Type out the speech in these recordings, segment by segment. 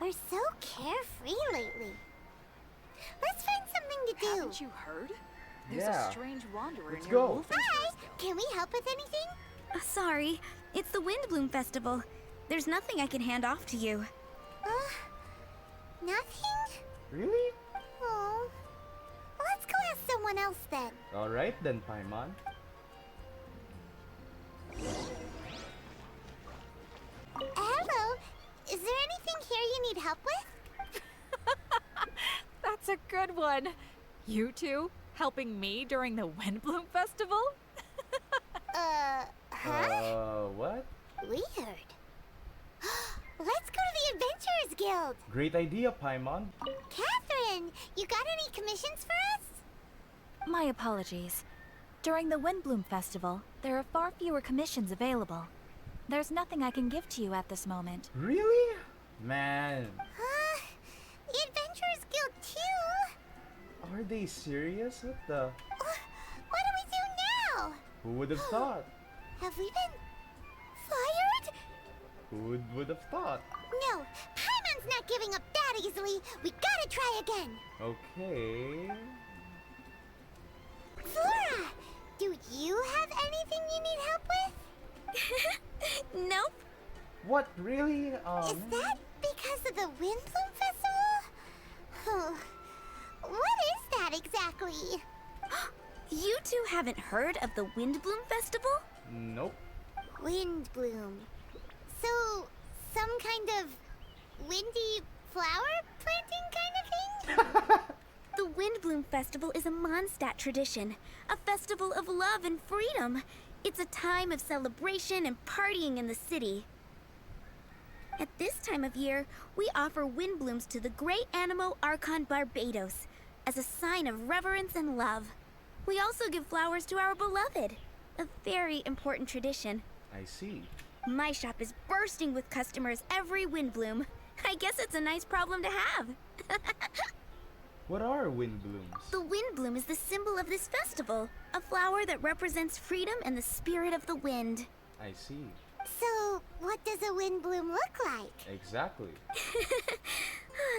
are so carefree lately. Let's find something to do. Haven't you heard? There's Yeah. a strange wanderer Let's near go. Wolf and Hi, Truesdale. can we help with anything? Sorry, it's the Windblume Festival. There's nothing I can hand off to you. Nothing? Really? Oh. Let's go ask someone else then. Alright then, Paimon. Hello, is there anything here you need help with? That's a good one. You two helping me during the Windblume Festival? Huh? What? Weird. Let's go to the Adventurers Guild. Great idea, Paimon. Catherine, you got any commissions for us? My apologies. During the Windblume Festival, there are far fewer commissions available. There's nothing I can give to you at this moment. Really? Man, The Adventurers Guild too? are they serious? What the? What do we do now? Who would have thought? Have we been fired? Who would have thought? No, Paimon's not giving up that easily. We gotta try again. Okay. Flora, do you have anything you need help with? Nope. What, really? Is that because of the Windblume Festival? What is that exactly? You two haven't heard of the Windblume Festival? Nope. Windblume. So, some kind of windy flower planting kind of thing? The Windblume Festival is a Mondstatd tradition, a festival of love and freedom. It's a time of celebration and partying in the city. At this time of year, we offer windblooms to the great Animo Archon Barbados as a sign of reverence and love. We also give flowers to our beloved, a very important tradition. I see. My shop is bursting with customers every Windblume. I guess it's a nice problem to have. What are windblooms? The Windblume is the symbol of this festival, a flower that represents freedom and the spirit of the wind. I see. So, what does a windbloom look like? Exactly.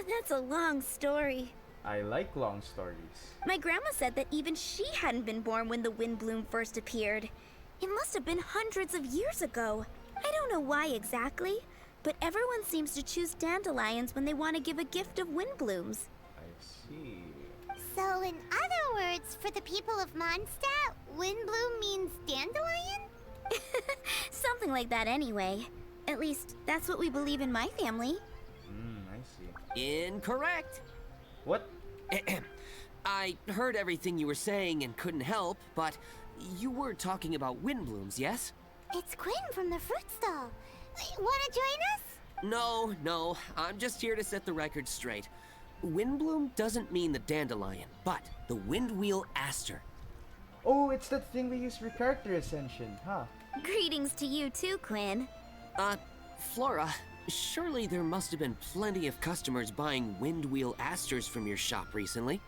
That's a long story. I like long stories. My grandma said that even she hadn't been born when the Windblume first appeared. It must have been hundreds of years ago. I don't know why exactly, but everyone seems to choose dandelions when they want to give a gift of windblooms. I see. So, in other words, for the people of Mondstadt, windbloom means dandelion? Something like that anyway. At least, that's what we believe in my family. I see. Incorrect. What? I heard everything you were saying and couldn't help, but you were talking about windblooms, yes? It's Quinn from the fruit stall. Wanna join us? No, I'm just here to set the record straight. Windbloom doesn't mean the dandelion, but the windwheel aster. Oh, it's that thing we use for character ascension, huh? Greetings to you too, Quinn. Flora, surely there must have been plenty of customers buying windwheel asters from your shop recently.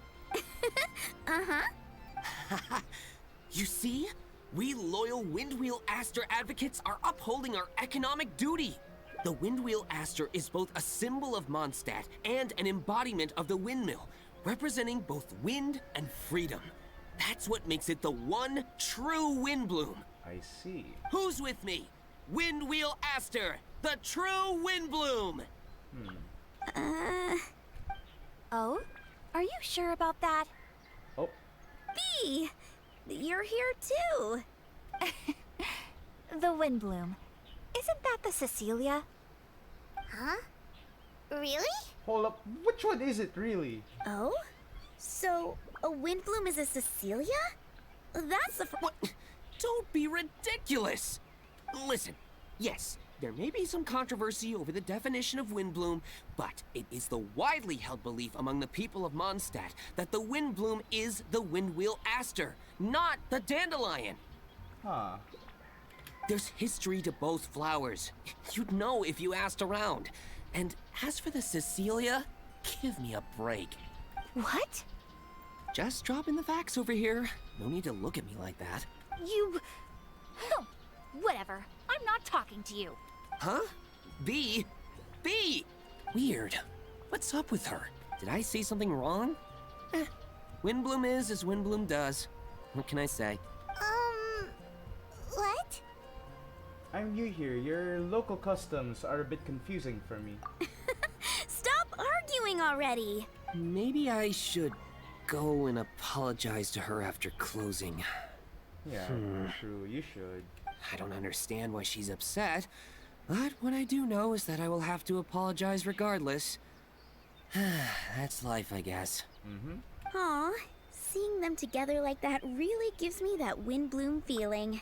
Uh-huh. You see? We loyal windwheel aster advocates are upholding our economic duty. The windwheel aster is both a symbol of Mondstadt and an embodiment of the windmill, representing both wind and freedom. That's what makes it the one true windbloom. I see. Who's with me? Windwheel aster, the true windbloom. Oh? Are you sure about that? Oh, B, you're here too. The Windblume. Isn't that the Cecilia? Huh? Really? hold up. Which one is it really? Oh? So, a Windblume is a Cecilia? That's the What? Don't be ridiculous! Listen, yes, there may be some controversy over the definition of windbloom, but it is the widely held belief among the people of Mondstadt that the windbloom is the windwheel aster, not the dandelion. Huh. There's history to both flowers. You'd know if you asked around. And as for the Cecilia, give me a break. What? Just dropping the facts over here. No need to look at me like that. You... Whatever. I'm not talking to you. Huh? B? B! Weird. What's up with her? Did I say something wrong? Windblume is as Windblume does. What can I say? What? I'm new here. Your local customs are a bit confusing for me. Stop arguing already! Maybe I should go and apologize to her after closing. Yeah, true, you should. I don't understand why she's upset, but what I do know is that I will have to apologize regardless. That's life, I guess. Aw, seeing them together like that really gives me that Windblume feeling.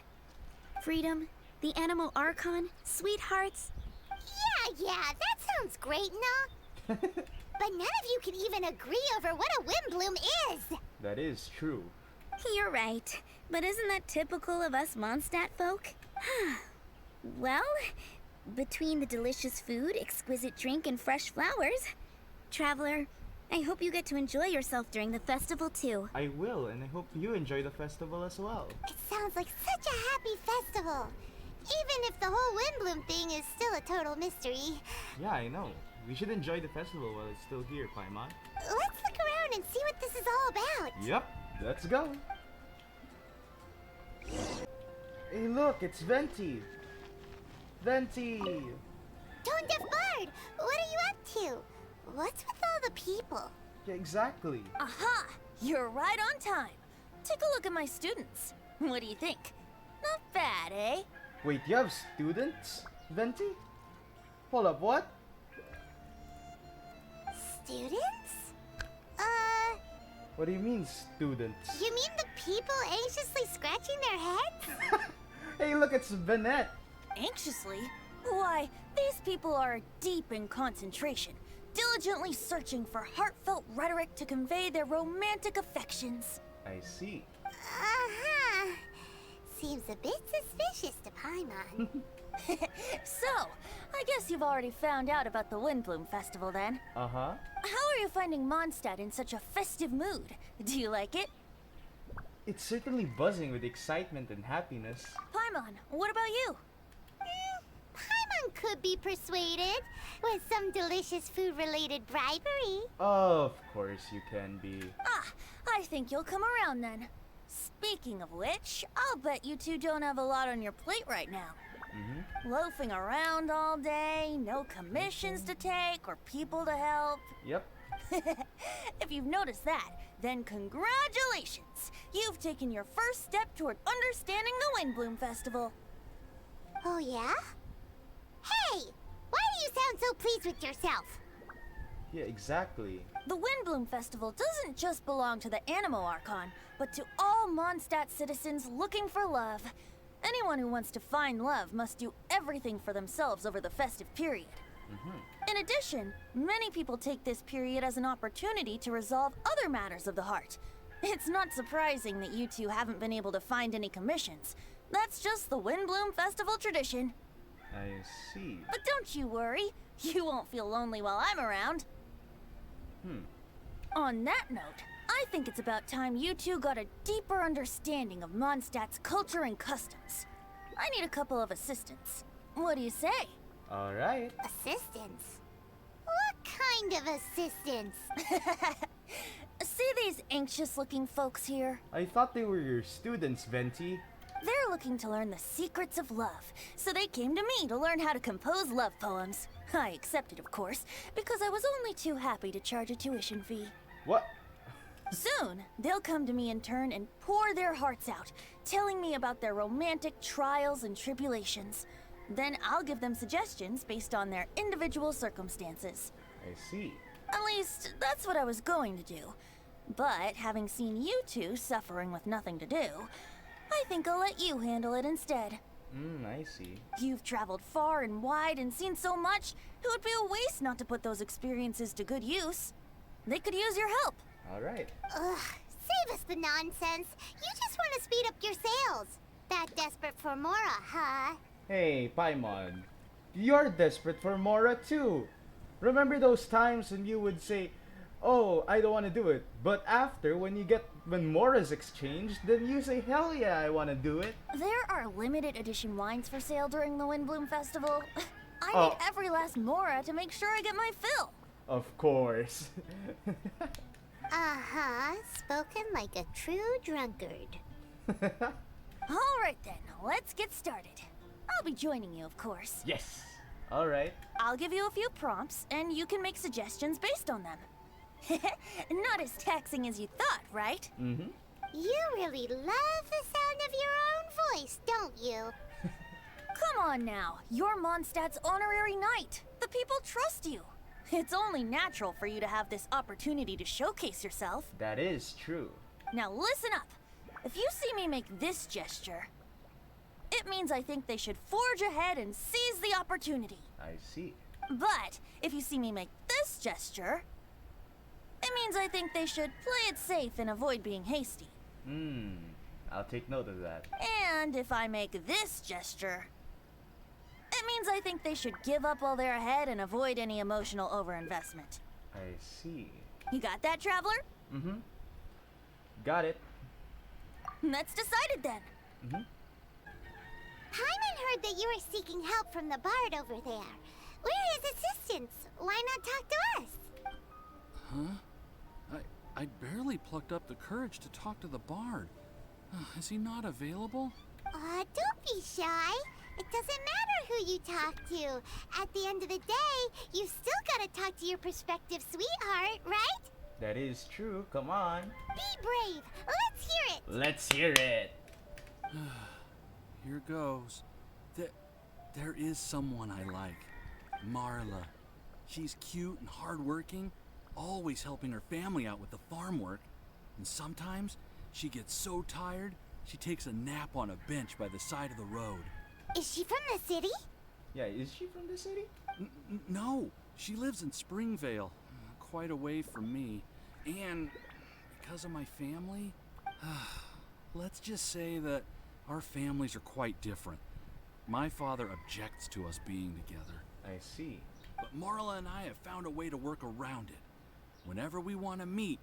Freedom, the Animal Archon, sweethearts. Yeah, that sounds great and all. But none of you can even agree over what a Windblume is. That is true. You're right, but isn't that typical of us Mondstadt folk? Well, between the delicious food, exquisite drink, and fresh flowers, Traveler, I hope you get to enjoy yourself during the festival too. I will, and I hope you enjoy the festival as well. It sounds like such a happy festival. Even if the whole Windblume thing is still a total mystery. Yeah, I know. We should enjoy the festival while it's still here, Paimon. Let's look around and see what this is all about. Yep, let's go. Hey, look, it's Venti. Venti! Tone Deaf Bard, what are you up to? What's with all the people? Yeah, exactly. Aha! You're right on time. Take a look at my students. What do you think? Not bad, eh? Wait, you have students, Venti? Hold up, what? Students? What do you mean, students? You mean the people anxiously scratching their heads? Hey, look, it's Vanette. Anxiously? Why, these people are deep in concentration, diligently searching for heartfelt rhetoric to convey their romantic affections. I see. Uh-huh. Seems a bit suspicious to Paimon. So, I guess you've already found out about the Windblume Festival then. Uh-huh. How are you finding Mondstadt in such a festive mood? Do you like it? It's certainly buzzing with excitement and happiness. Paimon, what about you? Paimon could be persuaded with some delicious food-related bribery. Of course you can be. Ah, I think you'll come around then. Speaking of which, I'll bet you two don't have a lot on your plate right now. Loafing around all day, no commissions to take or people to help. Yep. If you've noticed that, then congratulations! You've taken your first step toward understanding the Windblume Festival. Oh, yeah? Hey! Why do you sound so pleased with yourself? Yeah, exactly. The Windblume Festival doesn't just belong to the Animal Archon, but to all Mondstadt citizens looking for love. Anyone who wants to find love must do everything for themselves over the festive period. In addition, many people take this period as an opportunity to resolve other matters of the heart. It's not surprising that you two haven't been able to find any commissions. That's just the Windblume Festival tradition. I see. But don't you worry, you won't feel lonely while I'm around. On that note, I think it's about time you two got a deeper understanding of Mondstadt's culture and customs. I need a couple of assistants. What do you say? All right. Assistance? What kind of assistance? See these anxious-looking folks here? I thought they were your students, Venti. They're looking to learn the secrets of love, so they came to me to learn how to compose love poems. I accepted, of course, because I was only too happy to charge a tuition fee. What? Soon, they'll come to me in turn and pour their hearts out, telling me about their romantic trials and tribulations. Then I'll give them suggestions based on their individual circumstances. I see. At least, that's what I was going to do. But having seen you two suffering with nothing to do, I think I'll let you handle it instead. I see. You've traveled far and wide and seen so much, it would be a waste not to put those experiences to good use. They could use your help. All right. Ugh, save us the nonsense. You just want to speed up your sales. That desperate for Mora, huh? Hey, Paimon. You're desperate for Mora too. Remember those times when you would say, "Oh, I don't want to do it," but after, when Mora's exchanged, then you say, "Hell yeah, I want to do it." There are limited edition wines for sale during the Windblume Festival. I need every last Mora to make sure I get my fill. Of course. Uh-huh. Spoken like a true drunkard. All right then, let's get started. I'll be joining you, of course. Yes. All right. I'll give you a few prompts, and you can make suggestions based on them. Not as taxing as you thought, right? Mm-hmm. You really love the sound of your own voice, don't you? Come on now, you're Mondstad's honorary knight. The people trust you. It's only natural for you to have this opportunity to showcase yourself. That is true. Now listen up. If you see me make this gesture, it means I think they should forge ahead and seize the opportunity. I see. But if you see me make this gesture, it means I think they should play it safe and avoid being hasty. I'll take note of that. And if I make this gesture, it means I think they should give up while they're ahead and avoid any emotional overinvestment. I see. You got that, Traveler? Mm-hmm. Got it. That's decided then. Mm-hmm. Paimon heard that you were seeking help from the bard over there. We're his assistants. Why not talk to us? Huh? I barely plucked up the courage to talk to the bard. Is he not available? Don't be shy. It doesn't matter who you talk to. At the end of the day, you've still gotta talk to your prospective sweetheart, right? That is true. Come on. Be brave. Let's hear it. Let's hear it. Here goes. There is someone I like. Marla. She's cute and hardworking, always helping her family out with the farm work. And sometimes she gets so tired, she takes a nap on a bench by the side of the road. Is she from the city? Yeah, is she from the city? No, she lives in Springvale, quite away from me. And because of my family, let's just say that our families are quite different. My father objects to us being together. I see. But Marla and I have found a way to work around it. Whenever we want to meet,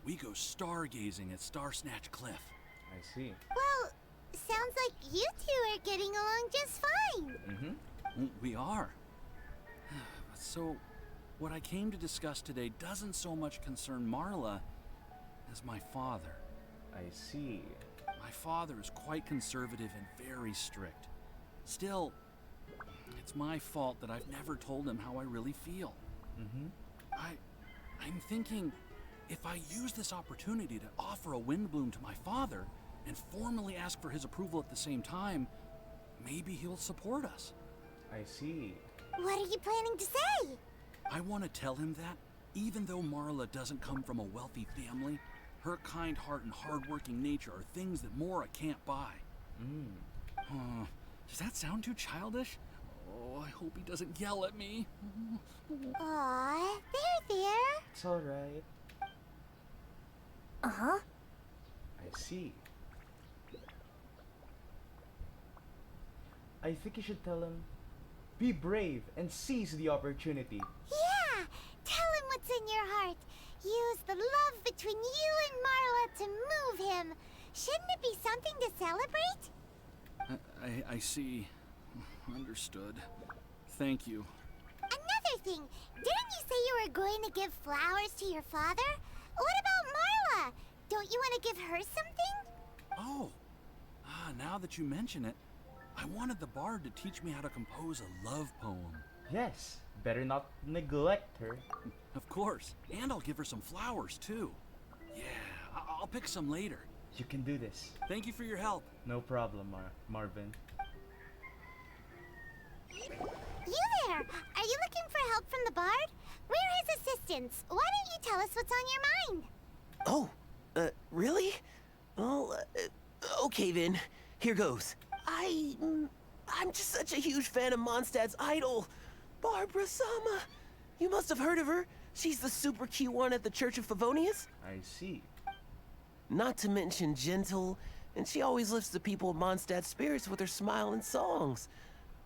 we go stargazing at Star Snatch Cliff. I see. Well, sounds like you two are getting along just fine. Mm-hmm. We are. So, what I came to discuss today doesn't so much concern Marla as my father. I see. My father is quite conservative and very strict. Still, it's my fault that I've never told him how I really feel. Mm-hmm. I'm thinking, if I use this opportunity to offer a Windblume to my father and formally ask for his approval at the same time, maybe he'll support us. I see. What are you planning to say? I want to tell him that, even though Marla doesn't come from a wealthy family, her kind heart and hardworking nature are things that Mora can't buy. Does that sound too childish? Oh, I hope he doesn't yell at me. Aw, there. It's alright. Uh-huh. I see. I think you should tell him, be brave and seize the opportunity. Yeah, tell him what's in your heart. Use the love between you and Marla to move him. Shouldn't it be something to celebrate? I see. Understood. Thank you. Another thing, didn't you say you were going to give flowers to your father? What about Marla? Don't you want to give her something? Oh, now that you mention it, I wanted the bard to teach me how to compose a love poem. Yes, better not neglect her. Of course, and I'll give her some flowers too. Yeah, I'll pick some later. You can do this. Thank you for your help. No problem, Marvin. You there! Are you looking for help from the bard? We're his assistants. Why don't you tell us what's on your mind? Oh, really? Well, okay then. Here goes. I'm just such a huge fan of Mondstad's idol, Barbara Sama. You must have heard of her. She's the super cute one at the Church of Favonius. I see. Not to mention gentle, and she always lifts the people of Mondstad's spirits with her smile and songs.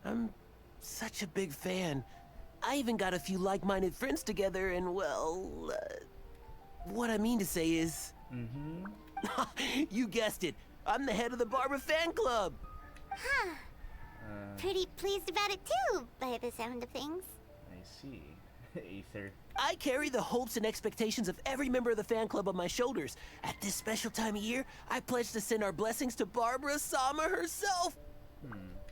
I'm such a big fan. I even got a few like-minded friends together, and well, what I mean to say is... Mm-hmm. You guessed it. I'm the head of the Barbara fan club. Huh. Pretty pleased about it too, by the sound of things. I see. Aether. I carry the hopes and expectations of every member of the fan club on my shoulders. At this special time of year, I pledge to send our blessings to Barbara Sama herself.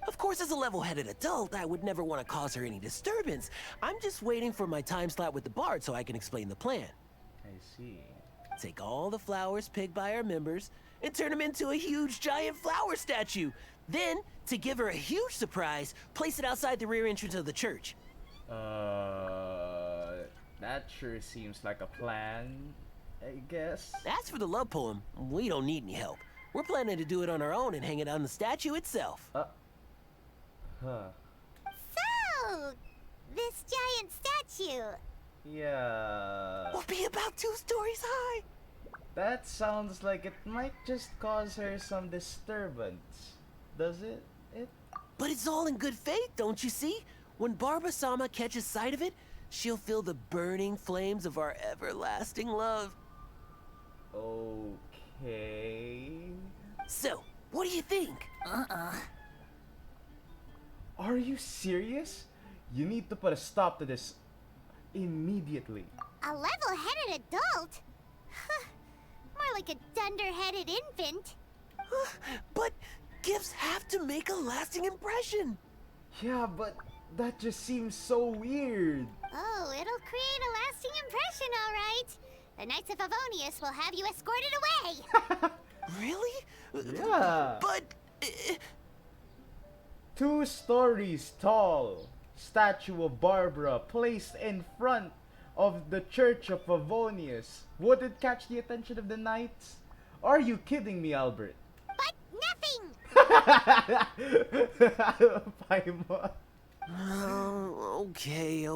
Of course, as a level-headed adult, I would never want to cause her any disturbance. I'm just waiting for my time slot with the bard so I can explain the plan. I see. Take all the flowers picked by our members and turn them into a huge giant flower statue. Then, to give her a huge surprise, place it outside the rear entrance of the church. That sure seems like a plan, I guess. As for the love poem, we don't need any help. We're planning to do it on our own and hang it on the statue itself. Huh. So, this giant statue. Yeah. We'll be about 2 stories high. That sounds like it might just cause her some disturbance. Does it? But it's all in good faith, don't you see? When Barbara Sama catches sight of it, she'll feel the burning flames of our everlasting love. Okay. So, what do you think? Are you serious? You need to put a stop to this immediately. A level-headed adult? More like a dunder-headed infant. But gifts have to make a lasting impression. Yeah, but that just seems so weird. Oh, it'll create a lasting impression, all right. The Knights of Favonius will have you escorted away. Really? Yeah. But 2 stories tall statue of Barbara placed in front of the Church of Favonius. Would it catch the attention of the knights? Are you kidding me, Albert? But nothing! Paimon. oh, okay.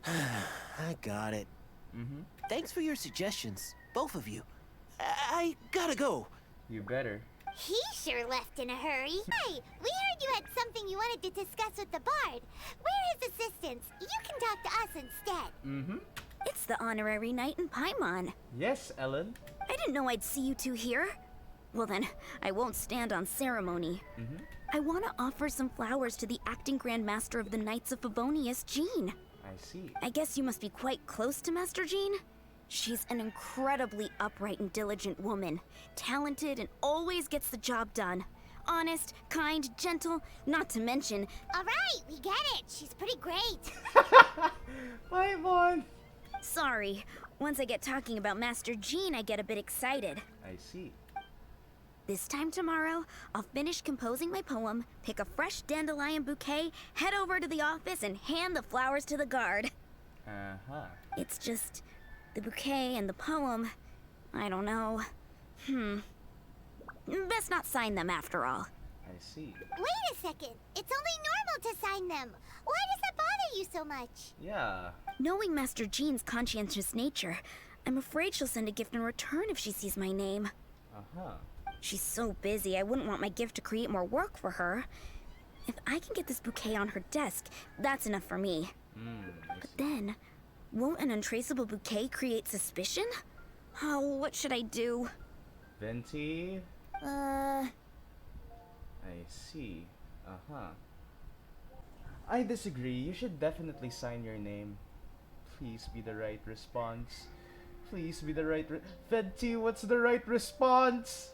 I got it. Thanks for your suggestions, both of you. I gotta go. You better. He sure left in a hurry. Hey, we heard you had something you wanted to discuss with the bard. We're his assistants. You can talk to us instead. It's the honorary knight in Paimon. Yes, Ellen. I didn't know I'd see you two here. Well then, I won't stand on ceremony. I want to offer some flowers to the acting Grand Master of the Knights of Favonius, Jean. I see. I guess you must be quite close to Master Jean? She's an incredibly upright and diligent woman. Talented and always gets the job done. Honest, kind, gentle, not to mention... All right, we get it. She's pretty great. Paimon. Sorry, once I get talking about Master Jean, I get a bit excited. I see. This time tomorrow, I'll finish composing my poem, pick a fresh dandelion bouquet, head over to the office, and hand the flowers to the guard. It's just... the bouquet and the poem... I don't know. Best not sign them after all. I see. Wait a second. It's only normal to sign them. Why does that bother you so much? Yeah. Knowing Master Jean's conscientious nature, I'm afraid she'll send a gift in return if she sees my name. She's so busy, I wouldn't want my gift to create more work for her. If I can get this bouquet on her desk, that's enough for me. But then, won't an untraceable bouquet create suspicion? Oh, what should I do? Venti. I see. I disagree. You should definitely sign your name. Please be the right response. Please be the right Venti, what's the right response?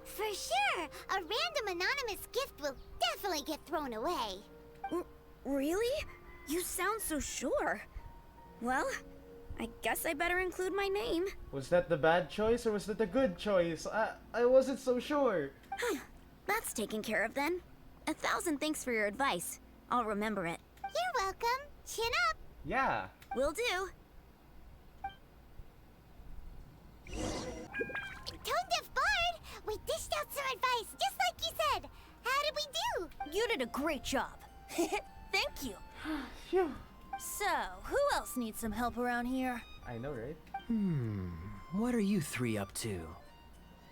For sure. A random anonymous gift will definitely get thrown away. Really? You sound so sure. Well, I guess I better include my name. Was that the bad choice or was that the good choice? I wasn't so sure. That's taken care of then. 1,000 thanks for your advice. I'll remember it. You're welcome. Chin up. Yeah. Will do. Tone-deaf bard, we dished out some advice, just like you said. How did we do? You did a great job. Thank you. Phew. So, who else needs some help around here? I know, right? What are you 3 up to?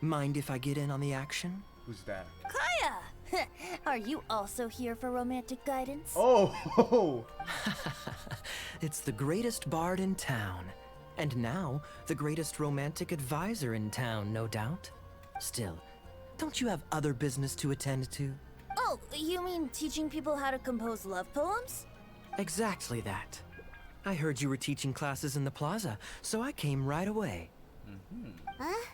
Mind if I get in on the action? Who's that? Kaya! Are you also here for romantic guidance? Oh! It's the greatest bard in town. And now, the greatest romantic advisor in town, no doubt. Still, Don't you have other business to attend to? Oh, you mean teaching people how to compose love poems? Exactly that. I heard you were teaching classes in the plaza, so I came right away. Huh?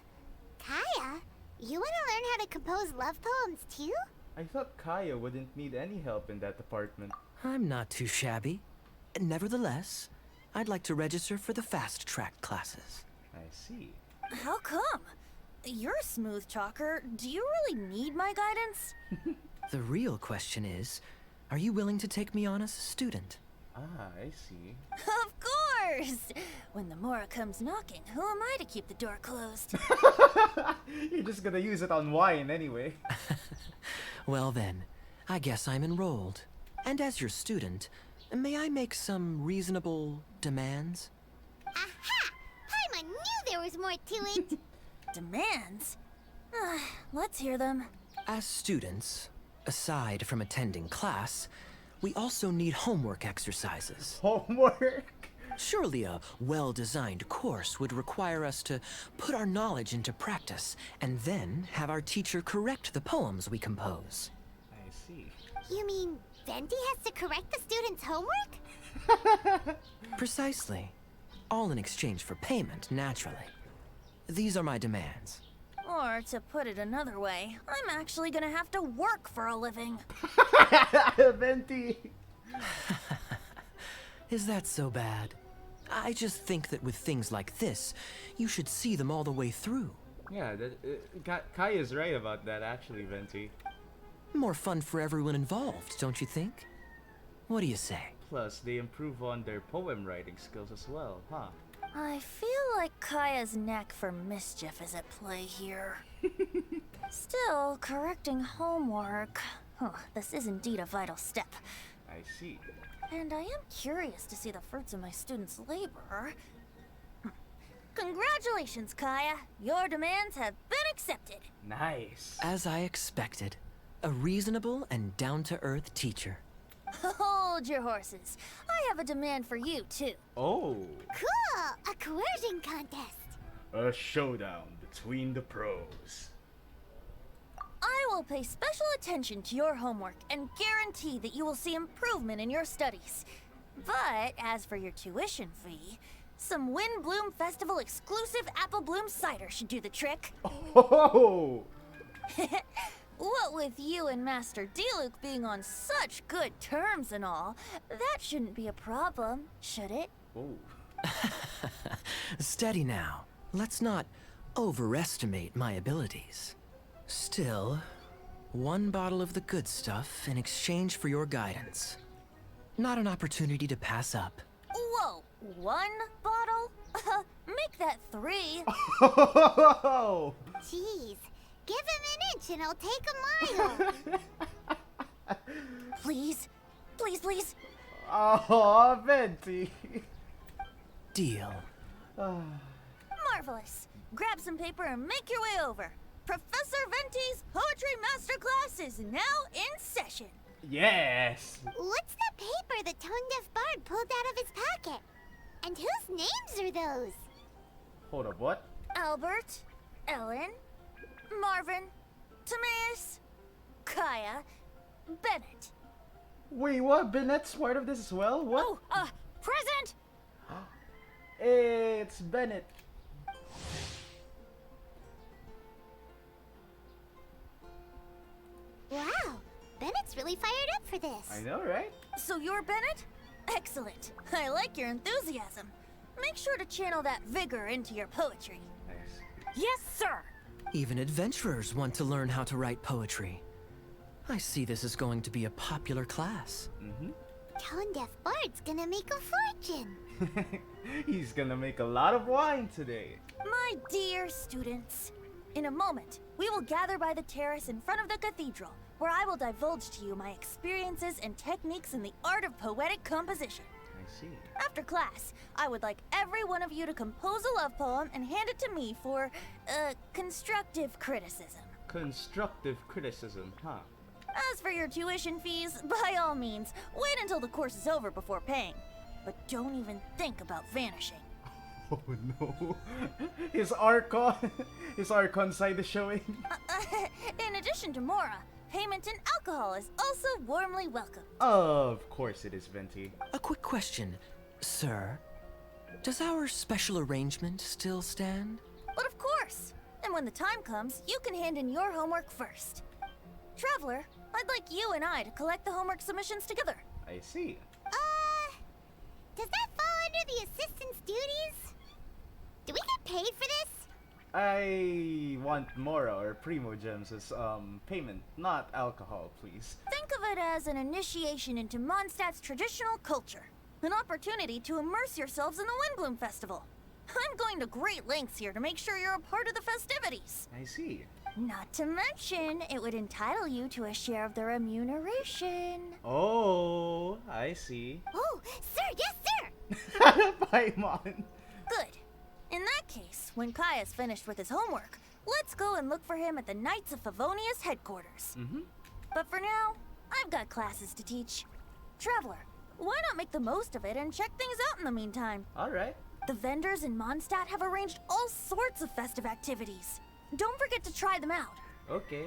Kaya, you want to learn how to compose love poems too? I thought Kaya wouldn't need any help in that department. I'm not too shabby. Nevertheless, I'd like to register for the fast track classes. I see. How come? You're a smooth talker. Do you really need my guidance? The real question is, are you willing to take me on as a student? Ah, I see. Of course! When the Mora comes knocking, who am I to keep the door closed? You're just gonna use it on wine anyway. Well then, I guess I'm enrolled. And as your student, may I make some reasonable demands? Aha! Paimon knew there was more to it! Demands? Let's hear them. As students, aside from attending class, we also need homework exercises. Homework? Surely a well-designed course would require us to put our knowledge into practice and then have our teacher correct the poems we compose. I see. You mean Venti has to correct the students' homework? Precisely. All in exchange for payment, naturally. These are my demands. Or, to put it another way, I'm actually gonna have to work for a living. Venti! Is that so bad? I just think that with things like this, you should see them all the way through. Yeah, Kaya's right about that actually, Venti. More fun for everyone involved, don't you think? What do you say? Plus, they improve on their poem writing skills as well, huh? I feel like Kaya's knack for mischief is at play here. Still, correcting homework. This is indeed a vital step. I see. And I am curious to see the fruits of my students' labor. Congratulations, Kaya! Your demands have been accepted. Nice. As I expected, a reasonable and down-to-earth teacher. Hold your horses. I have a demand for you, too. Oh. Cool! A coercion contest! A showdown between the pros. I will pay special attention to your homework and guarantee that you will see improvement in your studies. But as for your tuition fee, some Windblume Festival exclusive apple bloom cider should do the trick. Oh! What with you and Master Diluc being on such good terms and all, that shouldn't be a problem, should it? Oh. Steady now. Let's not overestimate my abilities. Still, one bottle of the good stuff in exchange for your guidance. Not an opportunity to pass up. Whoa, one bottle? Make that 3. Oh! Jeez, give him an inch and I'll take a mile! Please, please, please. Oh, Venti. Deal. Marvelous. Grab some paper and make your way over. Professor Venti's Poetry Masterclass is now in session. Yes. What's the paper the tone-deaf bard pulled out of his pocket? And whose names are those? Hold up, what? Albert, Ellen, Marvin, Timaeus, Kaya, Bennett. Wait, what? Bennett's part of this as well? What? Oh, present! Hey, it's Bennett. Wow, Bennett's really fired up for this. I know, right? So you're Bennett? Excellent. I like your enthusiasm. Make sure to channel that vigor into your poetry. Nice. Yes, sir! Even adventurers want to learn how to write poetry. I see this is going to be a popular class. Mm-hmm. Tone-deaf bard's gonna make a fortune. He's gonna make a lot of wine today. My dear students, in a moment, we will gather by the terrace in front of the cathedral, where I will divulge to you my experiences and techniques in the art of poetic composition. I see. After class, I would like every one of you to compose a love poem and hand it to me for, constructive criticism. Constructive criticism, huh? As for your tuition fees, by all means, wait until the course is over before paying. But don't even think about vanishing. Oh no. His Archon, his Archon side is showing. In addition to Mora, payment in alcohol is also warmly welcome. Of course it is, Venti. A quick question, sir. Does our special arrangement still stand? But of course! And when the time comes, you can hand in your homework first. Traveler, I'd like you and I to collect the homework submissions together. I see. Does that fall under the assistant's duties? Do we get paid for this? I want Mora or Primo Gems as payment, not alcohol, please. Think of it as an initiation into Mondstadt's traditional culture. An opportunity to immerse yourselves in the Windblume Festival. I'm going to great lengths here to make sure you're a part of the festivities. I see. Not to mention, it would entitle you to a share of the remuneration. Oh, I see. Oh, sir, yes, sir! Paimon. Good. In that case, when Kaya's finished with his homework, let's go and look for him at the Knights of Favonia's headquarters. But for now, I've got classes to teach. Traveler, why not make the most of it and check things out in the meantime? Alright. The vendors in Mondstadt have arranged all sorts of festive activities. Don't forget to try them out. Okay.